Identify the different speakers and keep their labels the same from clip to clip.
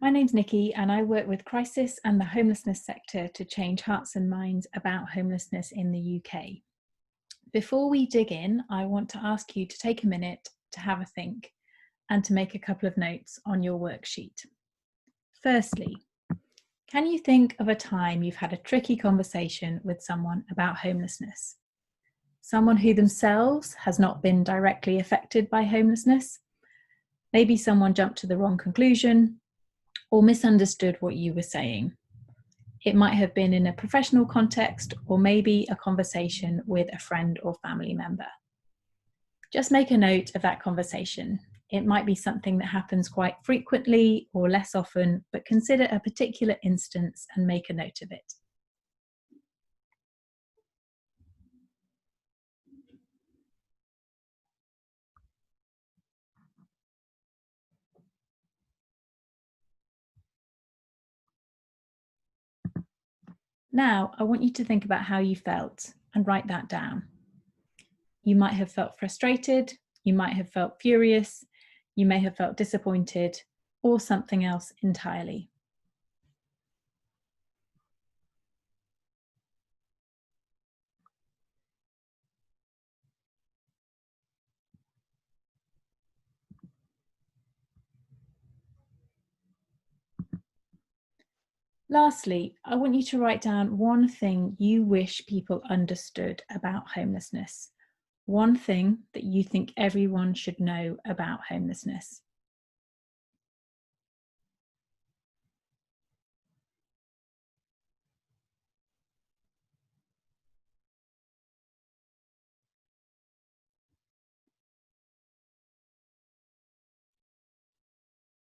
Speaker 1: My name's Nikki and I work with Crisis and the homelessness sector to change hearts and minds about homelessness in the UK. Before we dig in, I want to ask you to take a minute to have a think and to make a couple of notes on your worksheet. Firstly, can you think of a time you've had a tricky conversation with someone about homelessness? Someone who themselves has not been directly affected by homelessness? Maybe someone jumped to the wrong conclusion or misunderstood what you were saying. It might have been in a professional context or maybe a conversation with a friend or family member. Just make a note of that conversation. It might be something that happens quite frequently or less often, but consider a particular instance and make a note of it. Now, I want you to think about how you felt and write that down. You might have felt frustrated, you might have felt furious, you may have felt disappointed, or something else entirely. Lastly, I want you to write down one thing you wish people understood about homelessness. One thing that you think everyone should know about homelessness.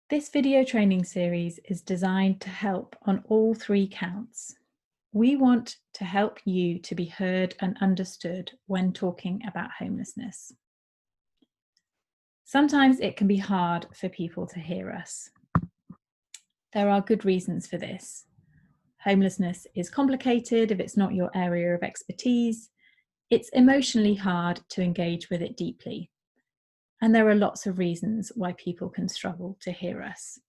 Speaker 1: This video training series is designed to help on all three counts. We want to help you to be heard and understood when talking about homelessness. Sometimes it can be hard for people to hear us. There are good reasons for this. Homelessness is complicated if it's not your area of expertise. It's emotionally hard to engage with it deeply. And there are lots of reasons why people can struggle to hear us.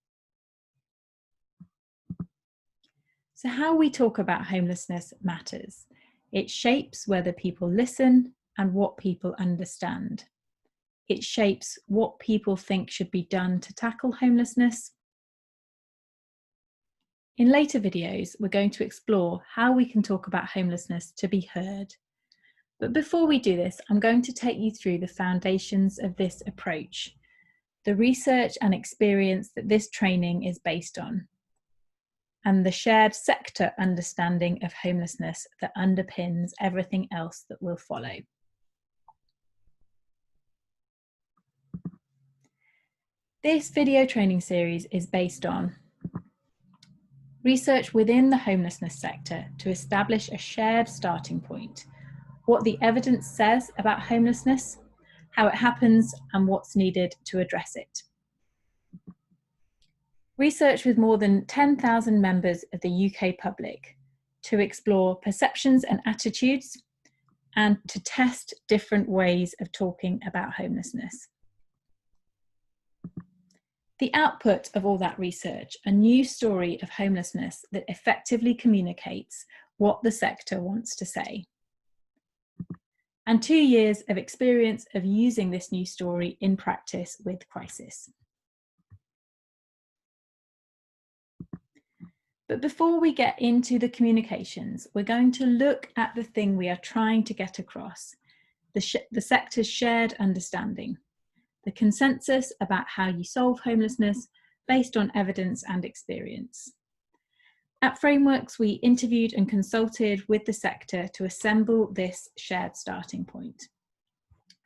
Speaker 1: So how we talk about homelessness matters. It shapes whether people listen and what people understand. It shapes what people think should be done to tackle homelessness. In later videos, we're going to explore how we can talk about homelessness to be heard. But before we do this, I'm going to take you through the foundations of this approach, the research and experience that this training is based on, and the shared sector understanding of homelessness that underpins everything else that will follow. This video training series is based on research within the homelessness sector to establish a shared starting point, what the evidence says about homelessness, how it happens, and what's needed to address it. Research with more than 10,000 members of the UK public to explore perceptions and attitudes and to test different ways of talking about homelessness. The output of all that research, a new story of homelessness that effectively communicates what the sector wants to say. And 2 years of experience of using this new story in practice with Crisis. But before we get into the communications, we're going to look at the thing we are trying to get across, the sector's shared understanding, the consensus about how you solve homelessness based on evidence and experience. At Frameworks, we interviewed and consulted with the sector to assemble this shared starting point.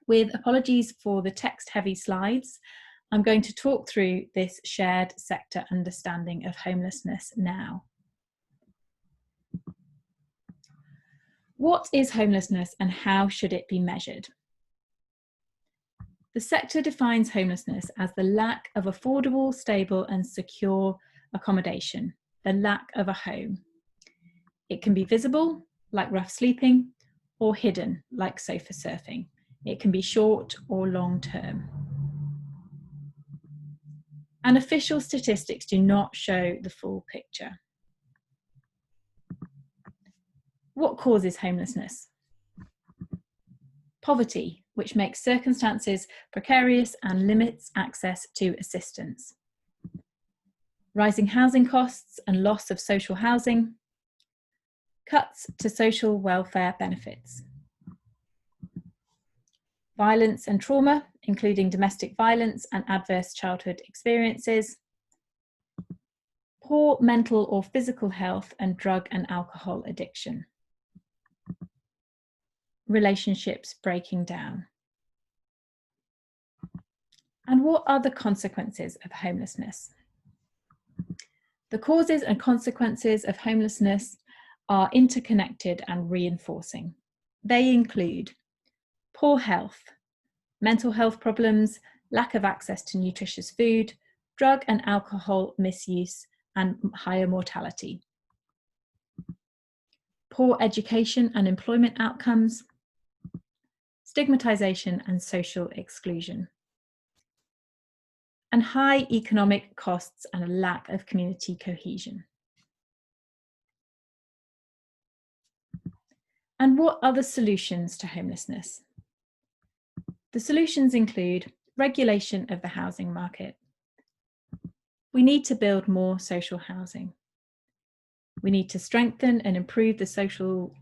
Speaker 1: With apologies for the text-heavy slides, I'm going to talk through this shared sector understanding of homelessness now. What is homelessness and how should it be measured? The sector defines homelessness as the lack of affordable, stable and secure accommodation, the lack of a home. It can be visible, like rough sleeping, or hidden, like sofa surfing. It can be short or long term. and official statistics do not show the full picture. What causes homelessness? Poverty, which makes circumstances precarious and limits access to assistance. Rising housing costs and loss of social housing. Cuts to social welfare benefits. Violence and trauma, including domestic violence and adverse childhood experiences. Poor mental or physical health and drug and alcohol addiction. Relationships breaking down. And what are the consequences of homelessness? The causes and consequences of homelessness are interconnected and reinforcing. They include poor health, mental health problems, lack of access to nutritious food, drug and alcohol misuse, and higher mortality. Poor education and employment outcomes, stigmatization and social exclusion, and high economic costs and a lack of community cohesion. And what are the solutions to homelessness? The solutions include regulation of the housing market. We need to build more social housing. We need to strengthen and improve the social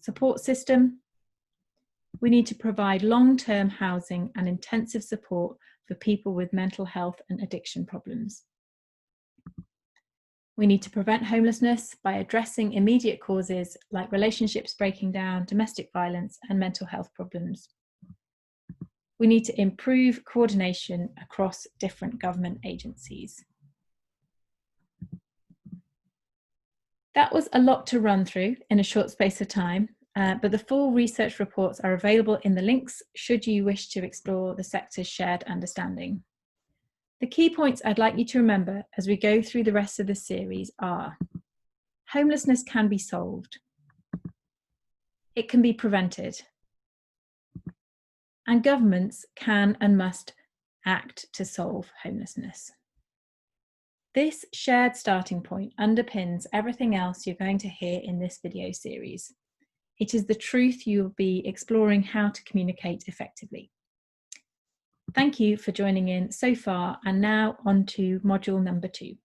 Speaker 1: support system. We need to provide long-term housing and intensive support for people with mental health and addiction problems. We need to prevent homelessness by addressing immediate causes like relationships breaking down, domestic violence, and mental health problems. We need to improve coordination across different government agencies. That was a lot to run through in a short space of time, but the full research reports are available in the links should you wish to explore the sector's shared understanding. The key points I'd like you to remember as we go through the rest of the series are: homelessness can be solved. It can be prevented. And governments can and must act to solve homelessness. This shared starting point underpins everything else you're going to hear in this video series. It is the truth you'll be exploring how to communicate effectively. Thank you for joining in so far, and now on to module number 2.